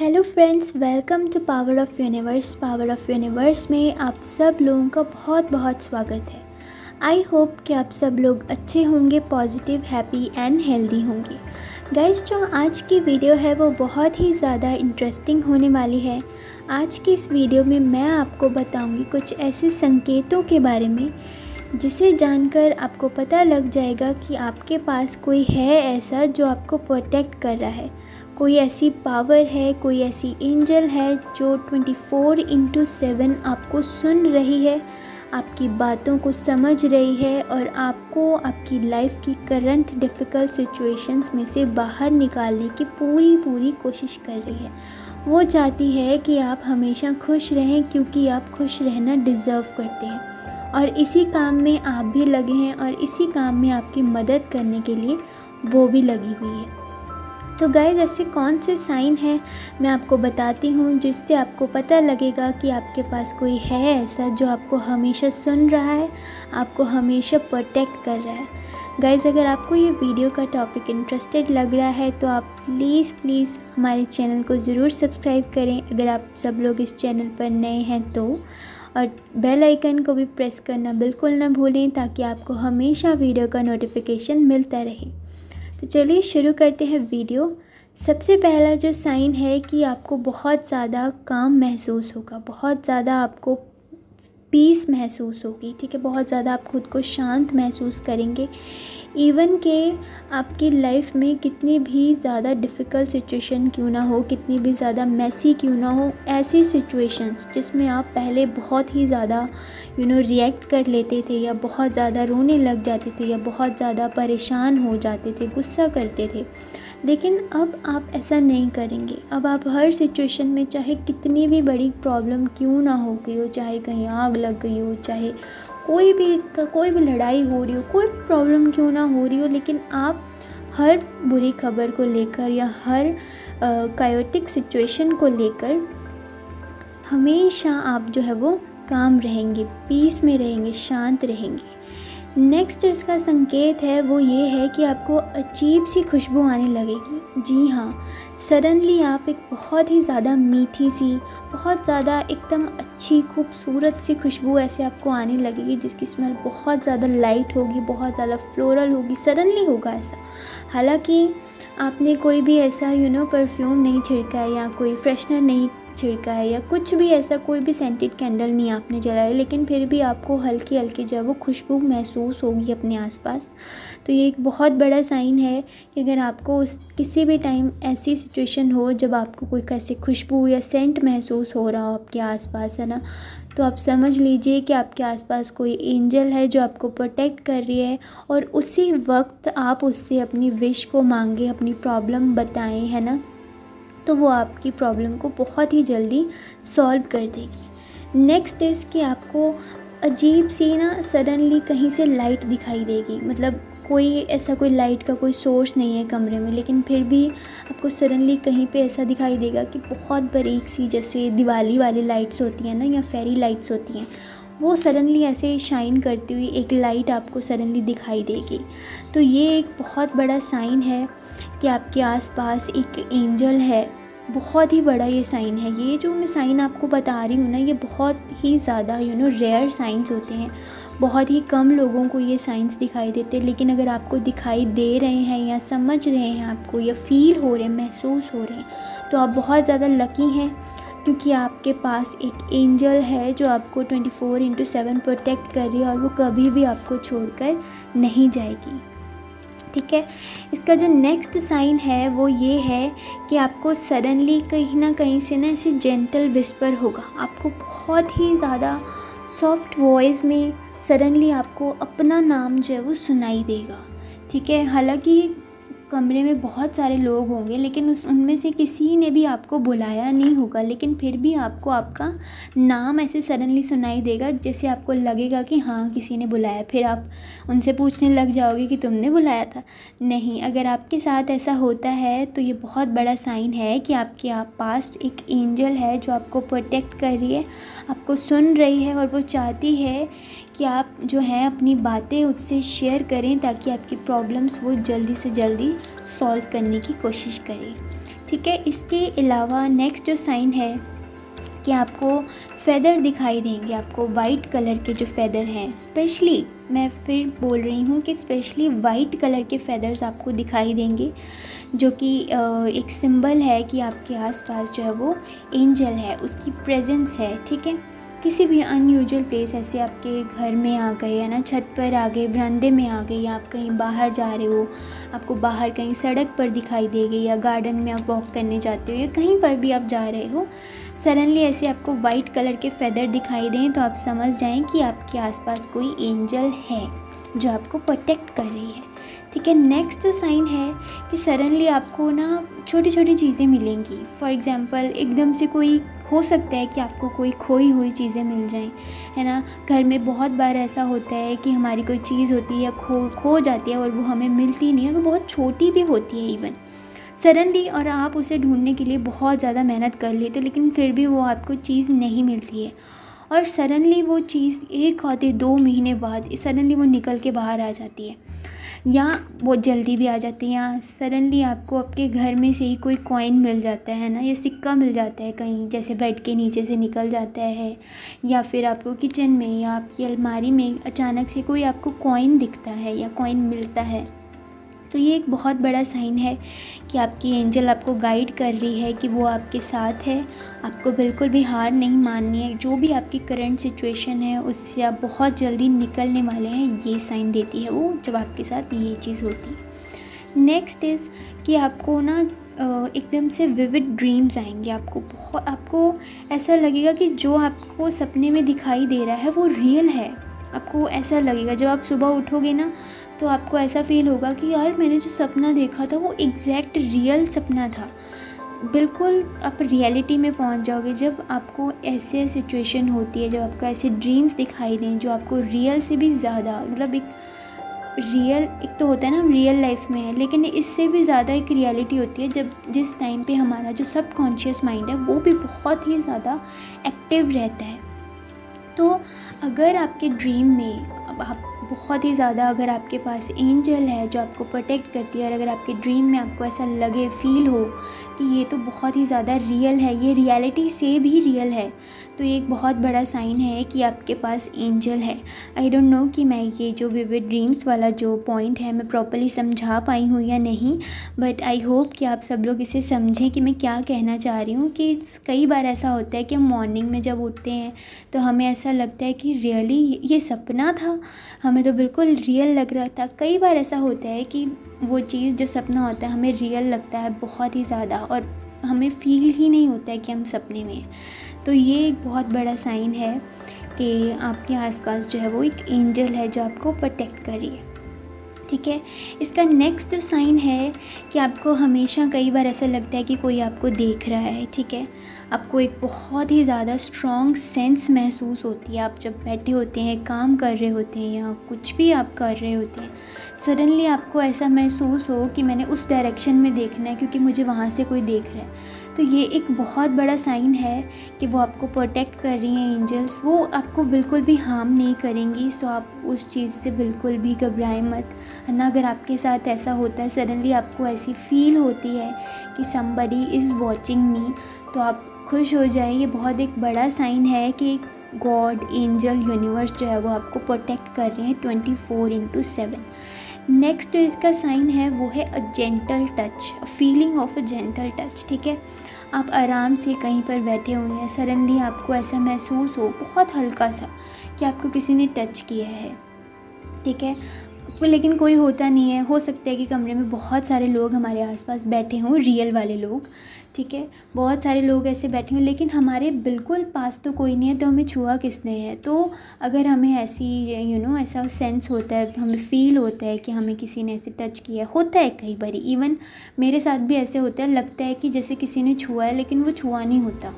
Hello friends, welcome to power of universe. Power of universe में आप सब लोगों का बहुत बहुत स्वागत है। आई होप कि आप सब लोग अच्छे होंगे, पॉजिटिव, हैप्पी एंड हेल्दी होंगे। गाइस, जो आज की वीडियो है वो बहुत ही ज़्यादा इंटरेस्टिंग होने वाली है। आज की इस वीडियो में मैं आपको बताऊंगी कुछ ऐसे संकेतों के बारे में जिसे जानकर आपको पता लग जाएगा कि आपके पास कोई है ऐसा जो आपको प्रोटेक्ट कर रहा है। कोई ऐसी पावर है, कोई ऐसी एंजल है जो 24/7 आपको सुन रही है, आपकी बातों को समझ रही है और आपको आपकी लाइफ की करंट डिफ़िकल्ट सिचुएशंस में से बाहर निकालने की पूरी कोशिश कर रही है। वो चाहती है कि आप हमेशा खुश रहें, क्योंकि आप खुश रहना डिज़र्व करते हैं और इसी काम में आप भी लगे हैं और इसी काम में आपकी मदद करने के लिए वो भी लगी हुई है। तो गाइस, ऐसे कौन से साइन हैं मैं आपको बताती हूँ जिससे आपको पता लगेगा कि आपके पास कोई है ऐसा जो आपको हमेशा सुन रहा है, आपको हमेशा प्रोटेक्ट कर रहा है। गाइस, अगर आपको ये वीडियो का टॉपिक इंटरेस्टेड लग रहा है तो आप प्लीज़ हमारे चैनल को ज़रूर सब्सक्राइब करें अगर आप सब लोग इस चैनल पर नए हैं तो, और बेल आइकन को भी प्रेस करना बिल्कुल ना भूलें ताकि आपको हमेशा वीडियो का नोटिफिकेशन मिलता रहे। तो चलिए शुरू करते हैं वीडियो। सबसे पहला जो साइन है कि आपको बहुत ज़्यादा काम महसूस होगा, बहुत ज़्यादा आपको पीस महसूस होगी, ठीक है। बहुत ज़्यादा आप खुद को शांत महसूस करेंगे। इवन के आपकी लाइफ में कितनी भी ज़्यादा डिफ़िकल्ट सिचुएशन क्यों ना हो, कितनी भी ज़्यादा मैसी क्यों ना हो, ऐसी सिचुएशंस जिसमें आप पहले बहुत ही ज़्यादा रिएक्ट कर लेते थे या बहुत ज़्यादा रोने लग जाते थे या बहुत ज़्यादा परेशान हो जाते थे, गुस्सा करते थे, लेकिन अब आप ऐसा नहीं करेंगे। अब आप हर सिचुएशन में, चाहे कितनी भी बड़ी प्रॉब्लम क्यों ना हो गई हो, चाहे कहीं आग लग गई हो, चाहे कोई भी लड़ाई हो रही हो, कोई भी प्रॉब्लम क्यों ना हो रही हो, लेकिन आप हर बुरी खबर को लेकर या हर कायोटिक सिचुएशन को लेकर हमेशा आप जो है वो काम रहेंगे, पीस में रहेंगे, शांत रहेंगे। नेक्स्ट इसका संकेत है वो ये है कि आपको अजीब सी खुशबू आने लगेगी। जी हाँ, सडनली आप एक बहुत ही ज़्यादा मीठी सी, बहुत ज़्यादा एकदम अच्छी खूबसूरत सी खुशबू ऐसे आपको आने लगेगी जिसकी स्मेल बहुत ज़्यादा लाइट होगी, बहुत ज़्यादा फ्लोरल होगी। सडनली होगा ऐसा, हालांकि आपने कोई भी ऐसा परफ्यूम नहीं छिड़का है या कोई फ्रेशनर नहीं छिड़का है या कुछ भी ऐसा, कोई भी सेंटेड कैंडल नहीं आपने जलाया, लेकिन फिर भी आपको हल्की हल्की जो है वो खुशबू महसूस होगी अपने आसपास। तो ये एक बहुत बड़ा साइन है कि अगर आपको किसी भी टाइम ऐसी सिचुएशन हो जब आपको कोई कैसे खुशबू या सेंट महसूस हो रहा हो आपके आसपास, है ना, तो आप समझ लीजिए कि आपके आसपास कोई एंजल है जो आपको प्रोटेक्ट कर रही है और उसी वक्त आप उससे अपनी विश को मांगे, अपनी प्रॉब्लम बताएं, है ना, तो वो आपकी प्रॉब्लम को बहुत ही जल्दी सॉल्व कर देगी। नेक्स्ट इज़ कि आपको अजीब सी ना सडनली कहीं से लाइट दिखाई देगी। मतलब कोई लाइट का कोई सोर्स नहीं है कमरे में, लेकिन फिर भी आपको सडनली कहीं पे ऐसा दिखाई देगा कि बहुत बारीक सी, जैसे दिवाली वाली लाइट्स होती हैं ना या फेरी लाइट्स होती हैं, वो सडनली ऐसे शाइन करती हुई एक लाइट आपको सडनली दिखाई देगी। तो ये एक बहुत बड़ा साइन है कि आपके आसपास एक एंजल है। बहुत ही बड़ा ये साइन है। ये जो मैं साइन आपको बता रही हूँ ना, ये बहुत ही ज़्यादा रेयर साइंस होते हैं। बहुत ही कम लोगों को ये साइंस दिखाई देते हैं, लेकिन अगर आपको दिखाई दे रहे हैं या समझ रहे हैं आपको या फील हो रहे हैं, महसूस हो रहे हैं, तो आप बहुत ज़्यादा लकी हैं, क्योंकि आपके पास एक एंजल है जो आपको 24/7 प्रोटेक्ट कर रही है और वो कभी भी आपको छोड़कर नहीं जाएगी, ठीक है। इसका जो नेक्स्ट साइन है वो ये है कि आपको सडनली कहीं ना कहीं से ना ऐसे जेंटल विस्पर होगा। आपको बहुत ही ज़्यादा सॉफ्ट वॉइस में सडनली आपको अपना नाम जो है वो सुनाई देगा, ठीक है। हालांकि कमरे में बहुत सारे लोग होंगे, लेकिन उनमें से किसी ने भी आपको बुलाया नहीं होगा, लेकिन फिर भी आपको आपका नाम ऐसे सडनली सुनाई देगा, जैसे आपको लगेगा कि हाँ किसी ने बुलाया। फिर आप उनसे पूछने लग जाओगे कि तुमने बुलाया था। नहीं, अगर आपके साथ ऐसा होता है तो ये बहुत बड़ा साइन है कि आपके पास एक एंजल है जो आपको प्रोटेक्ट कर रही है, आपको सुन रही है और वो चाहती है कि आप जो है अपनी बातें उससे शेयर करें ताकि आपकी प्रॉब्लम्स वो जल्दी से जल्दी सॉल्व करने की कोशिश करें, ठीक है। इसके अलावा नेक्स्ट जो साइन है कि आपको फ़ेदर दिखाई देंगे, आपको वाइट कलर के जो फ़ेदर हैं, स्पेशली मैं फिर बोल रही हूँ कि स्पेशली वाइट कलर के फ़ेदर्स आपको दिखाई देंगे, जो कि एक सिंबल है कि आपके आसपास जो है वो एंजल है, उसकी प्रेजेंस है, ठीक है। किसी भी अनयूजुअल प्लेस ऐसे आपके घर में आ गए या ना छत पर आ गए, बरामदे में आ गए, या आप कहीं बाहर जा रहे हो, आपको बाहर कहीं सड़क पर दिखाई देगी, या गार्डन में आप वॉक करने जाते हो, या कहीं पर भी आप जा रहे हो, सडनली ऐसे आपको वाइट कलर के फ़ेदर दिखाई दें तो आप समझ जाएं कि आपके आसपास कोई एंजल है जो आपको प्रोटेक्ट कर रही है, ठीक है। नेक्स्ट जो साइन है कि सडनली आपको ना छोटी छोटी चीज़ें मिलेंगी। फॉर एग्ज़ाम्पल एकदम से कोई हो सकता है कि आपको कोई खोई हुई चीज़ें मिल जाएं, है ना। घर में बहुत बार ऐसा होता है कि हमारी कोई चीज़ होती है या खो जाती है और वो हमें मिलती नहीं है, और वो बहुत छोटी भी होती है इवन सडनली, और आप उसे ढूंढने के लिए बहुत ज़्यादा मेहनत कर लेते हो, लेकिन फिर भी वो आपको चीज़ नहीं मिलती है, और सडनली वो चीज़ 1 हफ्ते 2 महीने बाद सडनली वो निकल के बाहर आ जाती है, या बहुत जल्दी भी आ जाती है, या सडनली आपको आपके घर में से ही कोई कॉइन मिल जाता है ना, या सिक्का मिल जाता है कहीं, जैसे बेड के नीचे से निकल जाता है, या फिर आपको किचन में या आपकी अलमारी में अचानक से कोई आपको कॉइन दिखता है या कॉइन मिलता है। तो ये एक बहुत बड़ा साइन है कि आपकी एंजल आपको गाइड कर रही है कि वो आपके साथ है। आपको बिल्कुल भी हार नहीं माननी है, जो भी आपकी करंट सिचुएशन है उससे आप बहुत जल्दी निकलने वाले हैं, ये साइन देती है वो जब आपके साथ ये चीज़ होती है। नेक्स्ट इज़ कि आपको ना एकदम से विविड ड्रीम्स आएंगे, आपको ऐसा लगेगा कि जो आपको सपने में दिखाई दे रहा है वो रियल है। आपको ऐसा लगेगा जब आप सुबह उठोगे ना, तो आपको ऐसा फ़ील होगा कि यार मैंने जो सपना देखा था वो एग्जैक्ट रियल सपना था। बिल्कुल आप रियलिटी में पहुंच जाओगे जब आपको ऐसे सिचुएशन होती है, जब आपको ऐसे ड्रीम्स दिखाई दें जो आपको रियल से भी ज़्यादा, मतलब एक तो होता है ना हम रियल लाइफ में है, लेकिन इससे भी ज़्यादा एक रियलिटी होती है जब जिस टाइम पे हमारा जो सबकॉन्शियस माइंड है वो भी बहुत ही ज़्यादा एक्टिव रहता है। तो अगर आपके ड्रीम में आप बहुत ही ज़्यादा, अगर आपके पास एंजल है जो आपको प्रोटेक्ट करती है, और अगर आपके ड्रीम में आपको ऐसा लगे, फील हो कि ये तो बहुत ही ज़्यादा रियल है, ये रियलिटी से भी रियल है, तो ये एक बहुत बड़ा साइन है कि आपके पास एंजल है। आई डोंट नो कि मैं ये जो विविड ड्रीम्स वाला जो पॉइंट है मैं प्रॉपर्ली समझा पाई हूँ या नहीं, बट आई होप कि आप सब लोग इसे समझें कि मैं क्या कहना चाह रही हूँ। कि कई बार ऐसा होता है कि हम मॉर्निंग में जब उठते हैं तो हमें ऐसा लगता है कि रियली ये सपना था, हमें तो बिल्कुल रियल लग रहा था। कई बार ऐसा होता है कि वो चीज़ जो सपना होता है हमें रियल लगता है बहुत ही ज़्यादा, और हमें फील ही नहीं होता है कि हम सपने में हैं। तो ये एक बहुत बड़ा साइन है कि आपके आसपास जो है वो एक एंजल है जो आपको प्रोटेक्ट कर रही है, ठीक है। इसका नेक्स्ट साइन है कि आपको हमेशा कई बार ऐसा लगता है कि कोई आपको देख रहा है, ठीक है। आपको एक बहुत ही ज़्यादा स्ट्रॉन्ग सेंस महसूस होती है, आप जब बैठे होते हैं, काम कर रहे होते हैं या कुछ भी आप कर रहे होते हैं, सडनली आपको ऐसा महसूस हो कि मैंने उस डायरेक्शन में देखना है क्योंकि मुझे वहाँ से कोई देख रहा है। तो ये एक बहुत बड़ा साइन है कि वो आपको प्रोटेक्ट कर रही हैं एंजल्स, वो आपको बिल्कुल भी हार्म नहीं करेंगी। सो आप उस चीज़ से बिल्कुल भी घबराएं मत, है ना। अगर आपके साथ ऐसा होता है, सडनली आपको ऐसी फील होती है कि समबडी इज़ वॉचिंग मी, तो आप खुश हो जाए। ये बहुत एक बड़ा साइन है कि गॉड, एंजल, यूनिवर्स जो है वो आपको प्रोटेक्ट कर रहे हैं 24/7। नेक्स्ट जो इसका साइन है वो है a gentle touch, a feeling of a gentle touch, ठीक है। आप आराम से कहीं पर बैठे हुए हैं, सडनली आपको ऐसा महसूस हो बहुत हल्का सा कि आपको किसी ने टच किया है, ठीक है। लेकिन कोई होता नहीं है, हो सकता है कि कमरे में बहुत सारे लोग हमारे आसपास बैठे हों, रियल वाले लोग, ठीक है। बहुत सारे लोग ऐसे बैठे हों लेकिन हमारे बिल्कुल पास तो कोई नहीं है, तो हमें छुआ किसने है। तो अगर हमें ऐसी ऐसा सेंस होता है, हमें फील होता है कि हमें किसी ने ऐसे टच किया होता है, कई बार इवन मेरे साथ भी ऐसे होता है, लगता है कि जैसे किसी ने छुआ है लेकिन वो छुआ नहीं होता,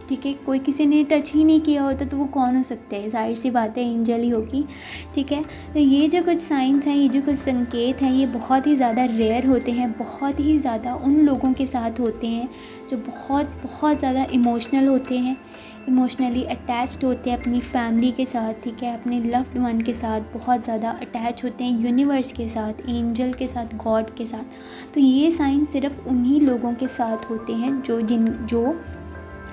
ठीक है। कोई किसी ने टच ही नहीं किया होता तो वो कौन हो सकता है, जाहिर सी बात है एंजल ही होगी, ठीक है। तो ये जो कुछ साइंस हैं, ये जो कुछ संकेत हैं, ये बहुत ही ज़्यादा रेयर होते हैं, बहुत ही ज़्यादा उन लोगों के साथ होते हैं जो बहुत बहुत ज़्यादा इमोशनल होते हैं, इमोशनली अटैच्ड होते हैं अपनी फैमिली के साथ, ठीक है, अपने लव्ड वन के साथ बहुत ज़्यादा अटैच होते हैं, यूनिवर्स के साथ, एंजल के साथ, गॉड के साथ। तो ये साइन सिर्फ उन्हीं लोगों के साथ होते हैं जो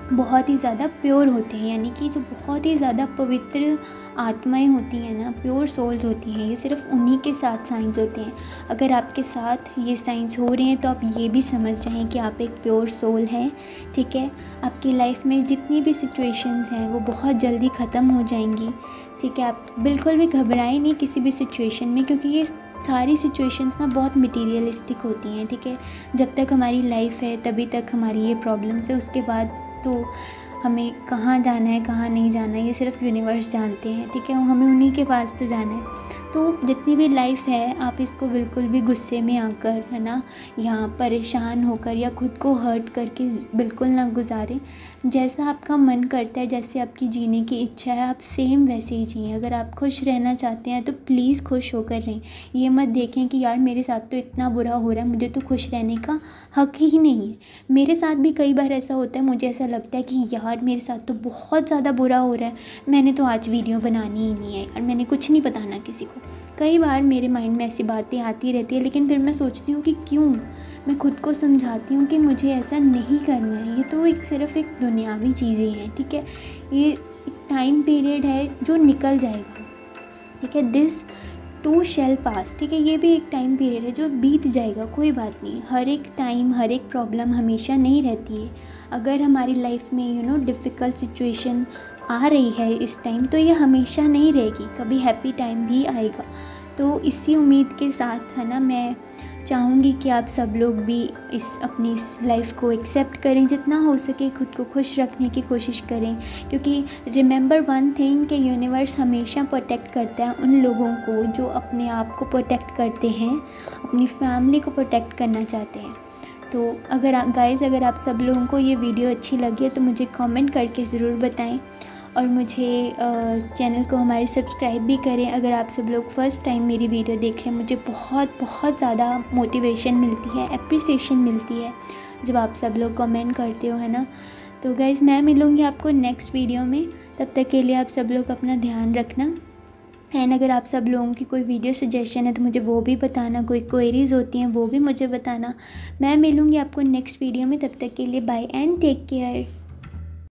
बहुत ही ज़्यादा प्योर होते हैं, यानी कि जो बहुत ही ज़्यादा पवित्र आत्माएं होती हैं ना, प्योर सोल्स होती हैं, ये सिर्फ उन्हीं के साथ साइंस होते हैं। अगर आपके साथ ये साइंस हो रहे हैं तो आप ये भी समझ जाएं कि आप एक प्योर सोल हैं, ठीक है। आपकी लाइफ में जितनी भी सिचुएशंस हैं वो बहुत जल्दी ख़त्म हो जाएंगी, ठीक है। आप बिल्कुल भी घबराएं नहीं किसी भी सिचुएशन में, क्योंकि ये सारी सिचुएशंस ना बहुत मटीरियलिस्टिक होती हैं, ठीक है। जब तक हमारी लाइफ है तभी तक हमारी ये प्रॉब्लम्स है, उसके बाद तो हमें कहाँ जाना है कहाँ नहीं जाना है ये सिर्फ यूनिवर्स जानते हैं, ठीक है। हमें उन्हीं के पास तो जाना है। तो जितनी भी लाइफ है आप इसको बिल्कुल भी गुस्से में आकर, है ना, यहाँ परेशान होकर या खुद को हर्ट करके बिल्कुल ना गुजारें। जैसा आपका मन करता है, जैसे आपकी जीने की इच्छा है, आप सेम वैसे ही जिए। अगर आप खुश रहना चाहते हैं तो प्लीज़ खुश होकर रहें। ये मत देखें कि यार मेरे साथ तो इतना बुरा हो रहा है, मुझे तो खुश रहने का हक ही नहीं है। मेरे साथ भी कई बार ऐसा होता है, मुझे ऐसा लगता है कि यार मेरे साथ तो बहुत ज़्यादा बुरा हो रहा है, मैंने तो आज वीडियो बनानी ही नहीं है और मैंने कुछ नहीं बताना किसी को। कई बार मेरे माइंड में ऐसी बातें आती रहती है, लेकिन फिर मैं सोचती हूँ कि क्यों, मैं खुद को समझाती हूँ कि मुझे ऐसा नहीं करना है। ये तो सिर्फ एक दुनियावी चीज़ें हैं, ठीक है। ये एक टाइम पीरियड है जो निकल जाएगा, ठीक है। दिस टू शैल पास, ठीक है। ये भी एक टाइम पीरियड है जो बीत जाएगा, कोई बात नहीं। हर एक टाइम, हर एक प्रॉब्लम हमेशा नहीं रहती है। अगर हमारी लाइफ में डिफ़िकल्ट सिचुएशन आ रही है इस टाइम, तो ये हमेशा नहीं रहेगी, कभी हैप्पी टाइम भी आएगा। तो इसी उम्मीद के साथ, है ना, मैं चाहूँगी कि आप सब लोग भी अपनी इस लाइफ को एक्सेप्ट करें, जितना हो सके खुद को खुश रखने की कोशिश करें। क्योंकि रिमेंबर वन थिंग कि यूनिवर्स हमेशा प्रोटेक्ट करता है उन लोगों को जो अपने आप को प्रोटेक्ट करते हैं, अपनी फैमिली को प्रोटेक्ट करना चाहते हैं। तो अगर आप सब लोगों को ये वीडियो अच्छी लगी है तो मुझे कमेंट करके ज़रूर बताएं, और मुझे चैनल को हमारे सब्सक्राइब भी करें। अगर आप सब लोग फ़र्स्ट टाइम मेरी वीडियो देख रहे हैं, मुझे बहुत बहुत ज़्यादा मोटिवेशन मिलती है, एप्रिसिएशन मिलती है जब आप सब लोग कमेंट करते हो, है ना। तो गाइज़, मैं मिलूँगी आपको नेक्स्ट वीडियो में। तब तक के लिए आप सब लोग अपना ध्यान रखना। एंड अगर आप सब लोगों की कोई वीडियो सजेशन है तो मुझे वो भी बताना, कोई क्वेरीज़ होती हैं वो भी मुझे बताना। मैं मिलूँगी आपको नेक्स्ट वीडियो में। तब तक के लिए बाय एंड टेक केयर।